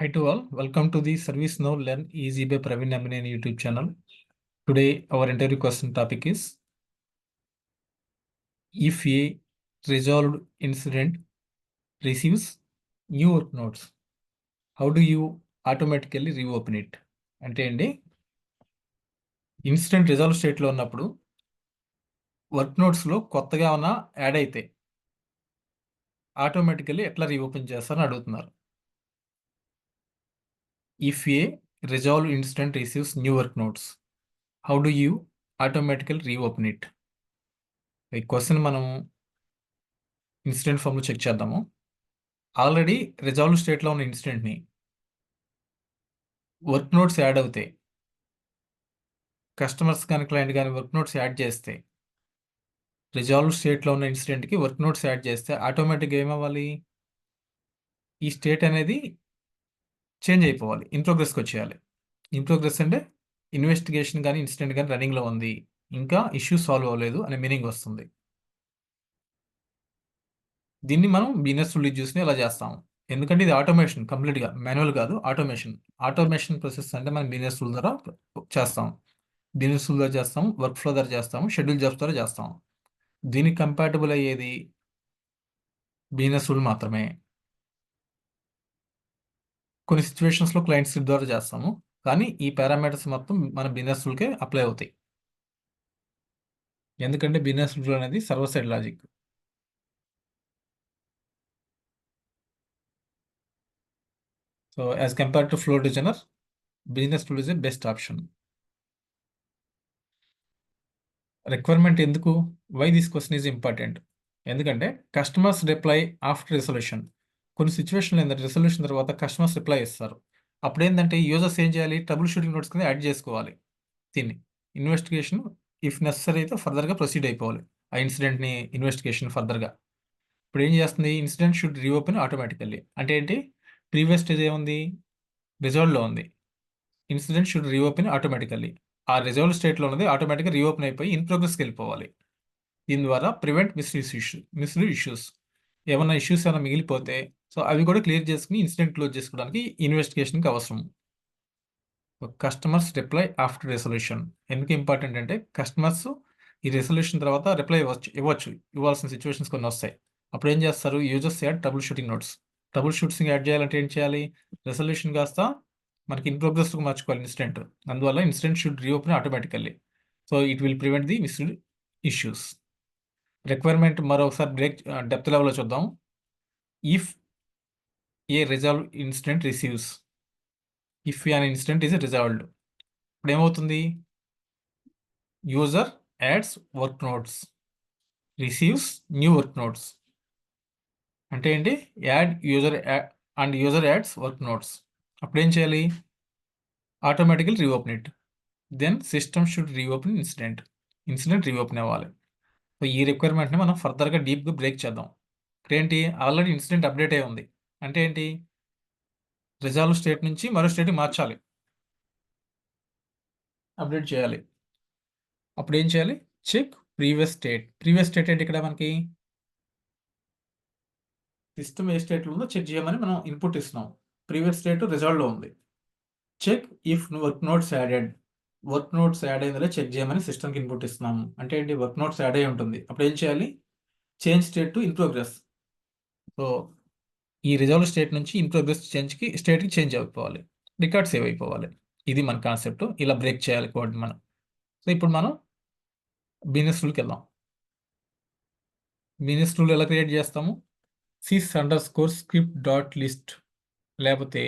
Hi to all, welcome to the Service Now Learn Easy by Praveen Amine YouTube channel. Today, our interview question topic is: if a resolved incident receives new work notes, how do you automatically reopen it? అంటే అండి, incident resolve స్టేట్లో ఉన్నప్పుడు work నోట్స్లో కొత్తగా ఉన్న add అయితే automatically ఎట్లా reopen చేస్తారని అడుగుతున్నారు. If a resolve incident receives new work notes, how do you automatical reopen it? ఈ క్వశ్చన్ మనం ఇన్సిడెంట్ ఫామ్లో చెక్ చేద్దాము. ఆల్రెడీ రిజాల్వ్ స్టేట్లో ఉన్న ఇన్సిడెంట్ని వర్క్ నోట్స్ యాడ్ అవుతాయి. కస్టమర్స్ కానీ క్లయింట్ కానీ వర్క్ నోట్స్ యాడ్ చేస్తే, రిజాల్వ్ స్టేట్లో ఉన్న ఇన్సిడెంట్కి వర్క్ నోట్స్ యాడ్ చేస్తే ఆటోమేటిక్గా ఏమవ్వాలి? ఈ స్టేట్ అనేది చేంజ్ అయిపోవాలి, ఇన్ ప్రోగ్రెస్కి వచ్చేయాలి. ఇన్ ప్రోగ్రెస్ అంటే ఇన్వెస్టిగేషన్ కానీ ఇన్సిడెంట్ కానీ రన్నింగ్లో ఉంది, ఇంకా ఇష్యూ సాల్వ్ అవ్వలేదు అనే మీనింగ్ వస్తుంది. దీన్ని మనం బిజినెస్ రిలీజ్ చూసి ఎలా చేస్తాము, ఎందుకంటే ఇది ఆటోమేషన్, కంప్లీట్గా మాన్యువల్ కాదు, ఆటోమేషన్ ప్రాసెస్ అంటే మనం బిజినెస్ రూల్ ద్వారా చేస్తాం. బిజినెస్ రూల్ ద్వారా చేస్తాము, వర్క్ ఫ్లో ద్వారా చేస్తాము, షెడ్యూల్ జాబ్స్ ద్వారా చేస్తాము. దీనికి కంపాటబుల్ అయ్యేది బిజినెస్ రూల్ మాత్రమే. కొన్ని సిచ్యువేషన్స్లో క్లయింట్స్ ద్వారా చేస్తాము, కానీ ఈ పారామీటర్స్ మొత్తం మన బిజినెస్ రూల్కే అప్లై అవుతాయి. ఎందుకంటే బిజినెస్ రూల్ అనేది server side logic. So as compare to flow designer, business rule is a best option. Requirement ఎందుకు? Why this question is important? ఎందుకంటే కస్టమర్స్ రిప్లై ఆఫ్టర్ రిజల్యూషన్. కొన్ని సిచ్యువేషన్లో ఏంటంటే రిజల్యూషన్ తర్వాత కస్టమర్స్ రిప్లై ఇస్తారు. అప్పుడు ఏంటంటే యూజర్స్ ఏం చేయాలి? ట్రబుల్ షూటింగ్ నోట్స్ కింద యాడ్ చేసుకోవాలి. దీన్ని ఇన్వెస్టిగేషన్ ఇఫ్ నెసరీ అయితే ఫర్దర్గా ప్రొసీడ్ అయిపోవాలి ఆ ఇన్సిడెంట్ని ఇన్వెస్టిగేషన్ ఫర్దర్గా. ఇప్పుడు ఏం చేస్తుంది? Incident should reopen automatically. అంటే ఏంటి? ప్రీవియస్ స్టేజ్ ఏముంది? రిజాల్వ్లో ఉంది. Incident should reopen automatically. ఆ రిజాల్వ్ స్టేట్లో ఉన్నది ఆటోమేటిక్గా రీఓపెన్ అయిపోయి ఇన్ ప్రోగ్రెస్కి వెళ్ళిపోవాలి. దీని ద్వారా ప్రివెంట్ మిస్యూజ్ ఇష్యూస్. ఏమైనా ఇష్యూస్ ఏమైనా మిగిలిపోతే సో అవి కూడా క్లియర్ చేసుకుని ఇన్సిడెంట్ క్లోజ్ చేసుకోవడానికి ఇన్వెస్టిగేషన్కి అవసరం. కస్టమర్స్ రిప్లై ఆఫ్టర్ రెసల్యూషన్ ఎందుకు ఇంపార్టెంట్ అంటే కస్టమర్స్ ఈ రెసల్యూషన్ తర్వాత రిప్లై ఇవ్వాల్సిన సిచ్యువేషన్స్ కొన్ని వస్తాయి. అప్పుడు ఏం చేస్తారు? Users add trouble shooting notes. Trouble shooting add చేయాలంటే ఏం చేయాలి? రెసల్యూషన్ కాస్త మనకి ఇన్ ప్రోగ్రెస్కి మార్చుకోవాలి ఇన్సిడెంట్. అందువల్ల incident should reopen automatically. So it will prevent the missed issues. Requirement మరొకసారి డెప్త్ లెవెల్లో చూద్దాం. If a resolve incident receives, if an incident is resolved, ఇప్పుడు ఏమవుతుంది? User adds work notes, receives new work notes. అంటే ఏంటి? User adds work notes. అప్పుడు ఏం చేయాలి? Automatical reopen it. Then system should reopen incident reopen అవ్వాలి. So ఈ రిక్వైర్మెంట్ని మనం ఫర్దర్గా డీప్గా బ్రేక్ చేద్దాం. ఏంటి? ఆల్రెడీ ఇన్సిడెంట్ అప్డేట్ అయి ఉంది అంటే ఏంటి? రిజాల్వ్ స్టేట్ నుంచి మరో స్టేట్కి మార్చాలి, అప్డేట్ చేయాలి. అప్పుడు ఏం చేయాలి? చెక్ ప్రీవియస్ స్టేట్ ఏంటి? ఇక్కడ మనకి సిస్టమ్ ఏ స్టేట్లో ఉందో చెక్ చేయమని మనం ఇన్పుట్ ఇస్తున్నాం. ప్రీవియస్ స్టేట్ రిజాల్వ్లో ఉంది. Check if work notes add అయిందో చెక్ చేయమని సిస్టమ్కి ఇన్పుట్ ఇస్తున్నాము. అంటే ఏంటి? వర్క్ నోట్స్ యాడ్ అయి ఉంటుంది. అప్పుడు ఏం చేయాలి? Change state to in progress. So ఈ రిజాల్వ్ స్టేట్ నుంచి ఇన్ ప్రోగ్రెస్ స్టేట్కి చేంజ్ అయిపోవాలి, రికార్డ్ సేవ్ అయిపోవాలి. ఇది మన కాన్సెప్ట్. ఇలా బ్రేక్ చేయాలి కోడ్ మనం. సో ఇప్పుడు మనం బిజినెస్ రూల్కి వెళ్దాం. బిజినెస్ రూల్ ఎలా క్రియేట్ చేస్తాము? sys_script.list లేకపోతే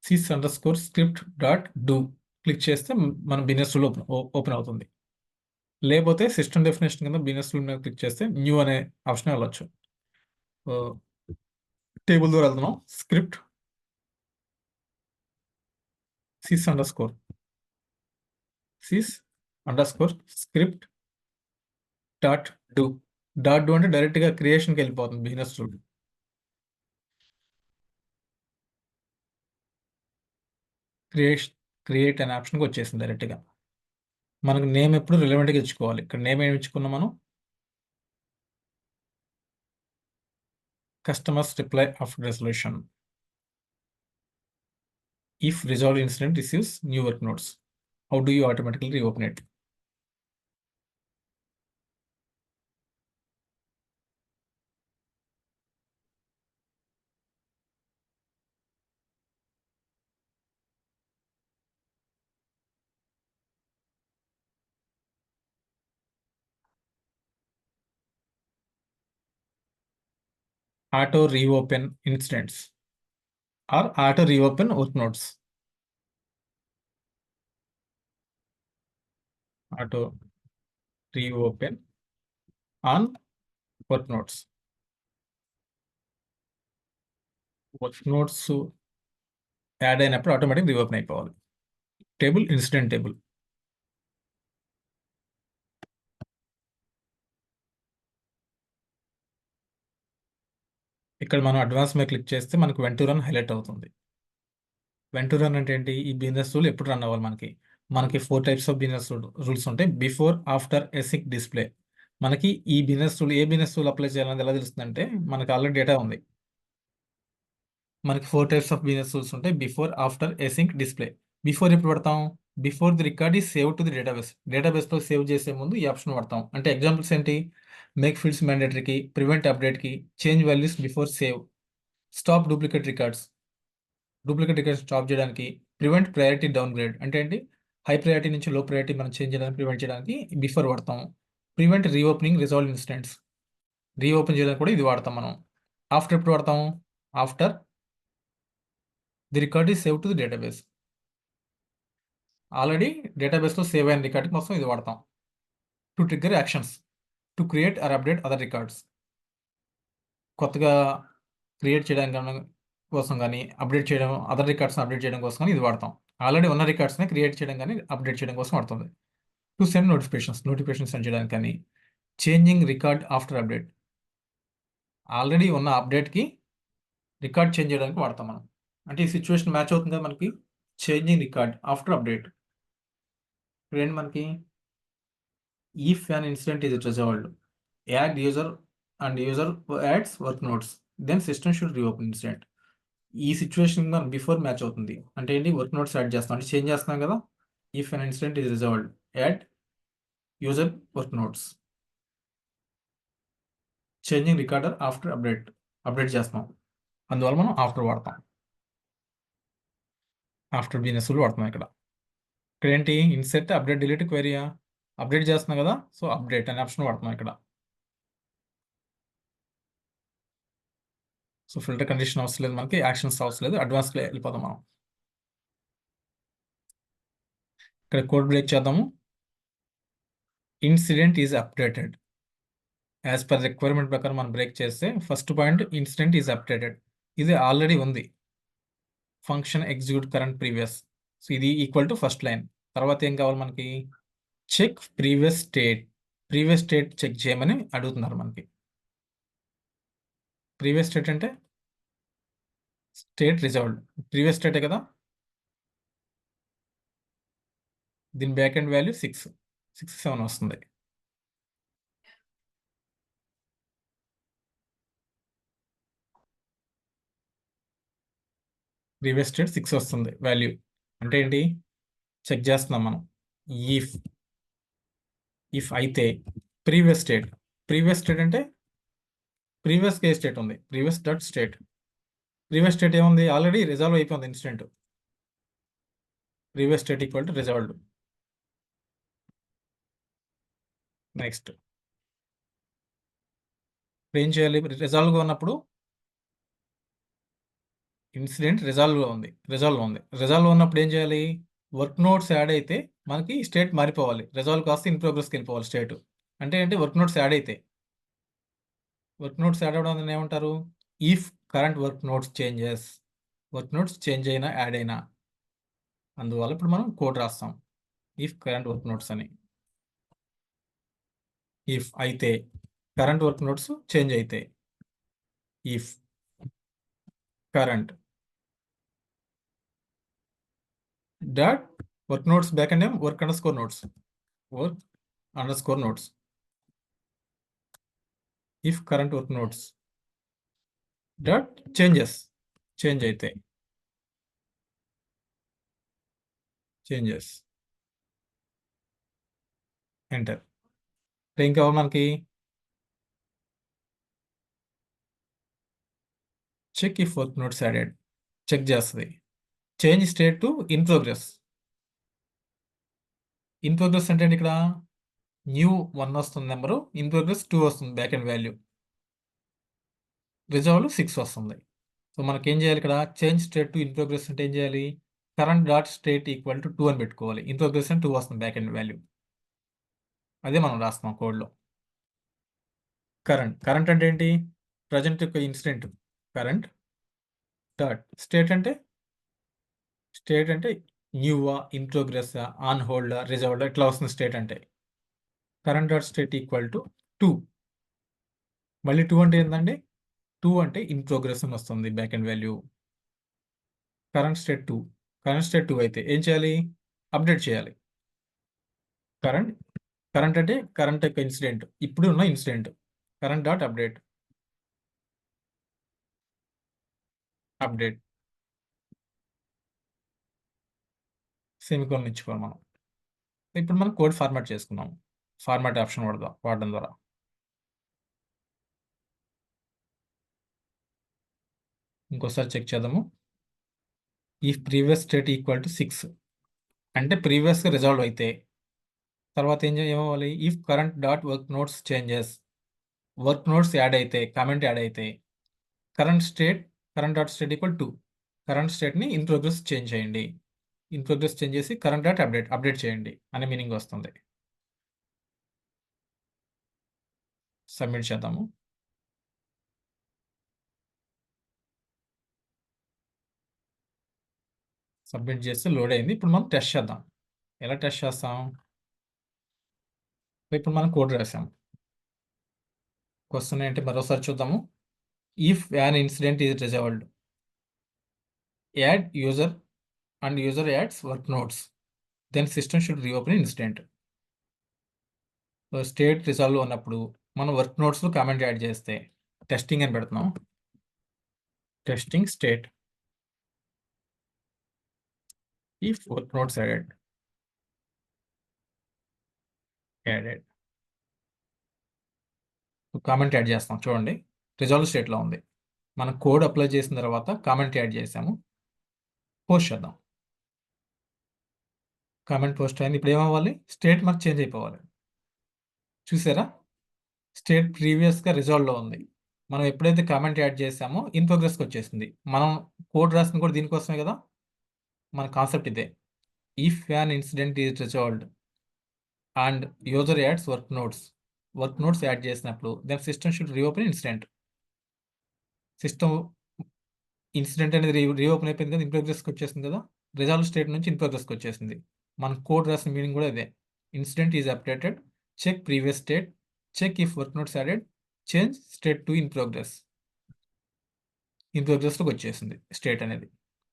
sys_script.do క్లిక్ చేస్తే మన బిజినెస్ రూల్ ఓపెన్ అవుతుంది. లేకపోతే సిస్టమ్ డెఫినేషన్ కింద బిజినెస్ రూల్ మీద క్లిక్ చేస్తే న్యూ అనే ఆప్షన్ వెళ్ళొచ్చు. టేబుల్ ద్వారా వెళ్తున్నాం. Script sys_script.do. అంటే డైరెక్ట్గా క్రియేషన్కి వెళ్ళిపోతుంది బిజినెస్ రూల్. క్రియేట్ అనే ఆప్షన్కి వచ్చేసింది డైరెక్ట్గా. మనకు నేమ్ ఎప్పుడు రిలవెంట్గా ఇచ్చుకోవాలి. ఇక్కడ నేమ్ ఏమి ఇచ్చుకున్నాం మనం? Customers reply after resolution. If resolved incident receives new work notes, how do you automatically reopen it? Auto reopen incidents or auto reopen work notes. Auto reopen on work notes. Work notes add అయినప్పుడు automatic reopen అయిపోవాలి. Table incident table. ఇక్కడ మనం advance మీద click చేస్తే మనకు went to run highlight అవుతుంది. Went to run అంటే ఏంటి? ఈ బిజినెస్ రూల్ ఎప్పుడు రన్ అవ్వాలి మనకి? మనకి 4 టైప్స్ ఆఫ్ బిజినెస్ రూల్స్ ఉంటాయి. Before, after, async, display. మనకి ఈ బిజినెస్ రూల్ ఏ బిజినెస్ రూల్ అప్లై చేయాలనేది ఎలా తెలుస్తుందంటే మనకి ఆల్రెడీ డేటా ఉంది. మనకి 4 టైప్స్ ఆఫ్ బిజినెస్ రూల్స్ ఉంటాయి. Before, after, async, display. Before ఎప్పుడు పడతాం? Before the record is save to the database. డేటాబేస్లో సేవ్ చేసే ముందు ఈ ఆప్షన్ వాడతాం. అంటే ఎగ్జాంపుల్స్ ఏంటి? మేక్ ఫీల్డ్స్ మ్యాండేటరీకి, ప్రివెంట్ అప్డేట్కి, change values before save, stop duplicate records. Duplicate records stop చేయడానికి, ప్రివెంట్ ప్రయారిటీ డౌన్ గ్రేడ్ అంటే ఏంటి? హై ప్రయారిటీ నుంచి లో ప్రయారిటీ మనం చేంజ్ చేయడానికి, ప్రివెంట్ చేయడానికి బిఫోర్ వాడతాం. Prevent reopening resolve incidents. Reopen చేయడానికి కూడా ఇది వాడతాం మనం. ఆఫ్టర్ ఎప్పుడు వాడతాం? After the record is save to the database. Already డేటాబేస్లో సేవ్ అయిన రికార్డ్ కోసం ఇది వాడతాం. To trigger actions, to create are update other records. కొత్తగా క్రియేట్ చేయడానికి కోసం కానీ, అప్డేట్ చేయడం, అదర్ రికార్డ్స్ని అప్డేట్ చేయడం కోసం కానీ ఇది వాడతాం. ఆల్రెడీ ఉన్న రికార్డ్స్ని క్రియేట్ చేయడం కానీ, అప్డేట్ చేయడం కోసం వాడుతుంది. టు సెండ్ నోటిఫికేషన్స్ సెండ్ చేయడానికి కానీ, changing record after update. Already ఉన్న అప్డేట్కి రికార్డ్ చేంజ్ చేయడానికి వాడతాం మనం. అంటే ఈ సిచ్యువేషన్ మ్యాచ్ అవుతుంది కదా మనకి. Changing record after update. ఇప్పుడు ఏంటి మనకి? If an incident is resolved, add user and user adds work notes, then system should reopen incident. ఈ సిచ్యువేషన్ మనం బిఫోర్ మ్యాచ్ అవుతుంది. అంటే ఏంటి? వర్క్ నోట్స్ యాడ్ చేస్తాం, అంటే చేంజ్ చేస్తున్నాం కదా. If an incident is resolved, add user work notes. Changing recorder after update చేస్తాం. అందువల్ల మనం ఆఫ్టర్ వాడతాం. ఆఫ్టర్ బిజినెస్ వాడతాం ఇక్కడ. ఇక్కడ ఏంటి? ఇన్సెట్ అప్డేట్ డిలీట్ క్వెరీయా? అప్డేట్ చేస్తున్నాం కదా, సో అప్డేట్ అనే ఆప్షన్ వాడుతున్నాం ఇక్కడ. సో ఫిల్టర్ కండిషన్ అవసరం లేదు మనకి, యాక్షన్స్ అవసరం లేదు, అడ్వాన్స్లో వెళ్ళిపోతాం మనం. ఇక్కడ కోడ్ బ్రేక్ చేద్దాము. Incident is updated. As per requirement ప్రకారం మనం బ్రేక్ చేస్తే first point incident is updated. ఇది ఆల్రెడీ ఉంది. Function execute current previous. So ఇది ఈక్వల్ టు ఫస్ట్ లైన్. తర్వాత ఏం కావాలి మనకి? Check previous state. Previous state చెక్ చేయమని అడుగుతున్నారు మనకి. ప్రీవియస్ స్టేట్ అంటే స్టేట్ రిజాల్వ్డ్. ప్రీవియస్ స్టేటే కదా. దీని బ్యాక్ ఎండ్ వాల్యూ 6, 7 వస్తుంది. ప్రీవియస్ స్టేట్ 6 వస్తుంది వాల్యూ. అంటే ఏంటి? చెక్ చేస్తున్నాం మనం. ఇఫ్ అయితే ప్రీవియస్ స్టేట్ అంటే ప్రీవియస్ ఏ స్టేట్ ఉంది, previous dot state. Previous state ఏముంది? ఆల్రెడీ రిజాల్వ్ అయిపోయింది incident. Previous state equal to resolved. Next ఏం చేయాలి? రిజాల్వ్గా ఉన్నప్పుడు ఇన్సిడెంట్ రిజాల్వ్ ఉంది. రిజాల్వ్ ఉన్నప్పుడు ఏం చేయాలి? వర్క్ నోట్స్ యాడ్ అయితే మనకి స్టేట్ మారిపోవాలి. రిజాల్వ్ కాస్త ఇన్ ప్రోగ్రెస్కి వెళ్ళిపోవాలి స్టేట్. అంటే ఏంటి? వర్క్ నోట్స్ యాడ్ అయితే. వర్క్ నోట్స్ యాడ్ అవ్వడం అని ఏమంటారు? If current work notes changes. Work notes change అయినా యాడ్ అయినా. అందువల్ల ఇప్పుడు మనం కోడ్ రాస్తాం. ఇఫ్ కరెంట్ వర్క్ నోట్స్ అని. ఇఫ్ అయితే కరెంట్ వర్క్ నోట్స్ చేంజ్ అయితే. If current dot work notes back and work underscore notes. If current work notes dot change అయితే. Changes enter. ఏం కావాలి మనకి? Check if work notes added. Check చేస్తుంది. Change state to in progress. In progress అంటే ఏంటి ఇక్కడ? New 1 వస్తుంది number, in progress 2 వస్తుంది బ్యాక్ అండ్ వాల్యూ, రిజాల్వ్ 6 వస్తుంది. సో మనకి ఏం చేయాలి ఇక్కడ? Change state to in progress అంటే ఏం చేయాలి? Current dot state equal to 2 అని పెట్టుకోవాలి. ఇన్ ప్రోగ్రెస్ అంటే 2 వస్తుంది బ్యాక్ అండ్ వాల్యూ. అదే మనం రాస్తున్నాం కోడ్లో. కరెంట్ అంటే ఏంటి? ప్రజెంట్ యొక్క ఇన్సిడెంట్ కరెంట్. డాట్ స్టేట్ అంటే న్యూవా, in progress, on hold, resolved ఇట్లా వస్తుంది స్టేట్ అంటే. Current dot state equal to 2. మళ్ళీ 2 అంటే ఏంటండి? 2 అంటే ఇన్ ప్రోగ్రెస్ అని వస్తుంది back and value. Current state 2 అయితే ఏం చేయాలి? అప్డేట్ చేయాలి. కరెంట్ అంటే కరెంట్ యొక్క ఇన్సిడెంట్, ఇప్పుడు ఉన్న incident. Current dot update semicolon ఇచ్చుకోవాలి మనం. ఇప్పుడు మనం కోడ్ ఫార్మాట్ చేసుకున్నాం. ఫార్మాట్ ఆప్షన్ వాడడం ద్వారా. ఇంకోసారి చెక్ చేద్దాము. If previous state equal to 6 అంటే ప్రీవియస్గా రిజాల్వ్ అయితే తర్వాత ఏమవ్వాలి? If current dot work notes changes, work notes add అయితే, కామెంట్ యాడ్ అయితే, current dot state equal 2, current స్టేట్ని ఇన్ ప్రోగ్రెస్ చేంజ్ చేయండి. ఇన్ ప్రోగ్రెస్ చేంజ్ చేసి కరెంట్ డాట్ అప్డేట్ చేయండి అనే మీనింగ్ వస్తుంది. సబ్మిట్ చేద్దాము. సబ్మిట్ చేస్తే లోడ్ అయింది. ఇప్పుడు మనం టెస్ట్ చేద్దాం. ఎలా టెస్ట్ చేస్తాం? ఇప్పుడు మనం కోడ్ రాసాం. క్వశ్చన్ ఏంటి మరోసారి చూద్దాము. If an incident is resolved, add user and user adds work notes, then system should reopen incident. State resolve ఉన్నప్పుడు మనం వర్క్ నోట్స్లో కామెంట్ యాడ్ చేస్తే టెస్టింగ్ అని పెడుతున్నాం. Testing state if work notes added comment add చేస్తాం. చూడండి resolve స్టేట్లో ఉంది. మనం కోడ్ అప్లై చేసిన తర్వాత కామెంట్ యాడ్ చేసాము. పోస్ట్ చేద్దాం. కామెంట్ పోస్ట్ అయింది. ఇప్పుడు ఏమవ్వాలి? స్టేట్ మనకు చేంజ్ అయిపోవాలి. చూసారా? స్టేట్ ప్రీవియస్గా రిజాల్వ్లో ఉంది. మనం ఎప్పుడైతే కామెంట్ యాడ్ చేసామో ఇన్ ప్రోగ్రెస్కి వచ్చేసింది. మనం కోడ్ రాసింది కూడా దీనికోసమే కదా. మన కాన్సెప్ట్ ఇదే. If an incident is resolved and user adds work notes add చేసినప్పుడు then system should reopen incident. System incident అనేది రీఓపెన్ అయిపోయింది కదా, ఇన్ ప్రోగ్రెస్కి వచ్చేసింది కదా. రిజాల్వ్ స్టేట్ నుంచి ఇన్ ప్రోగ్రెస్కి వచ్చేసింది. మన కోడ్ రాసిన మీనింగ్ కూడా ఇదే. Incident is updated, check previous state, check if work notes added, change state to in progress. In ప్రోగ్రెస్లోకి వచ్చేసింది స్టేట్ అనేది.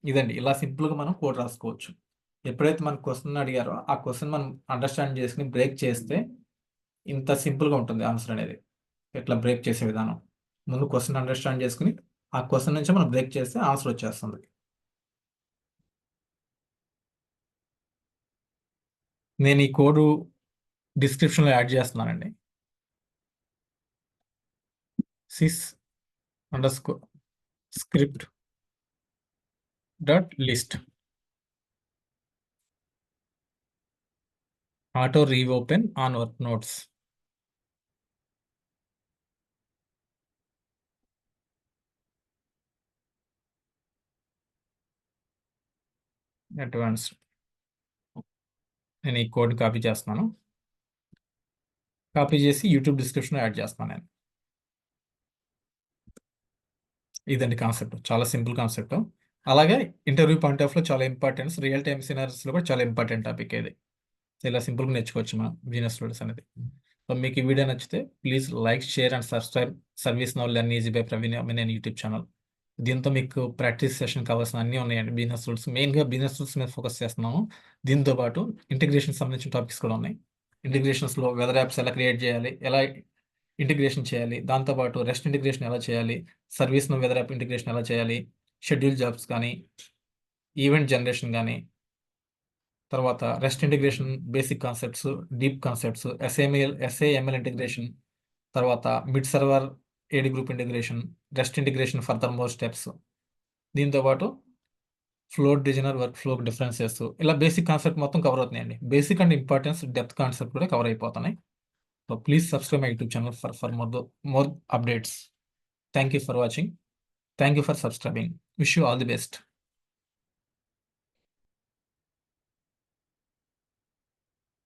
ఇదండి, ఇలా సింపుల్గా మనం కోడ్ రాసుకోవచ్చు. ఎప్పుడైతే మన క్వశ్చన్ అడిగారో ఆ క్వశ్చన్ మనం అండర్స్టాండ్ చేసుకుని బ్రేక్ చేస్తే ఇంత సింపుల్గా ఉంటుంది ఆన్సర్ అనేది. ఎట్లా బ్రేక్ చేసే విధానం, ముందు క్వశ్చన్ అండర్స్టాండ్ చేసుకుని ఆ క్వశ్చన్ నుంచి మనం బ్రేక్ చేస్తే ఆన్సర్ వచ్చేస్తుంది. నేను ఈ కోడ్ డిస్క్రిప్షన్లో యాడ్ చేస్తున్నానండి. sys_script.list auto reopen on work notes. Advanced. నేను ఈ కోడ్ కాపీ చేస్తున్నాను. కాపీ చేసి యూట్యూబ్ డిస్క్రిప్షన్లో యాడ్ చేస్తున్నాను నేను. ఇదండి కాన్సెప్ట్, చాలా సింపుల్ కాన్సెప్ట్. అలాగే ఇంటర్వ్యూ పాయింట్ ఆఫ్ లో చాలా ఇంపార్టెన్స్, రియల్ టైమ్ సినారియోస్లో కూడా చాలా ఇంపార్టెంట్ టాపిక్ ఇది. ఇలా సింపుల్గా నేర్చుకోవచ్చు మనం బిజినెస్ స్టూడెంట్స్ అనేది. సో మీకు ఈ వీడియో నచ్చితే please like, share and subscribe ServiceNow learn easy by Praveen Amineni YouTube channel. దీంతో మీకు ప్రాక్టీస్ సెషన్ కావాల్సిన అన్నీ ఉన్నాయండి. బిజినెస్ రూల్స్, మెయిన్గా బిజినెస్ రూల్స్ మీద ఫోకస్ చేస్తున్నాము. దీంతో పాటు ఇంటిగ్రేషన్ సంబంధించిన టాపిక్స్ కూడా ఉన్నాయి. ఇంటిగ్రేషన్స్లో వెదర్ యాప్స్ ఎలా క్రియేట్ చేయాలి, ఎలా ఇంటిగ్రేషన్ చేయాలి, దాంతోపాటు రెస్ట్ ఇంటిగ్రేషన్ ఎలా చేయాలి, ServiceNow weather app integration ఎలా చేయాలి, షెడ్యూల్ జాబ్స్ కానీ, ఈవెంట్ జనరేషన్ కానీ, తర్వాత REST integration basic concepts, deep concepts, SAML integration, తర్వాత mid server AD group integration, REST integration further more steps. దీంతో పాటు flow designer workflow differences, ఇలా basic concept మొత్తం కవర్ అవుతున్నాయండి. Basic and importance depth concept కూడా cover అయిపోతున్నాయి. So please subscribe my YouTube channel for more updates. Thank you for watching. Thank you for subscribing. Wish you all the best.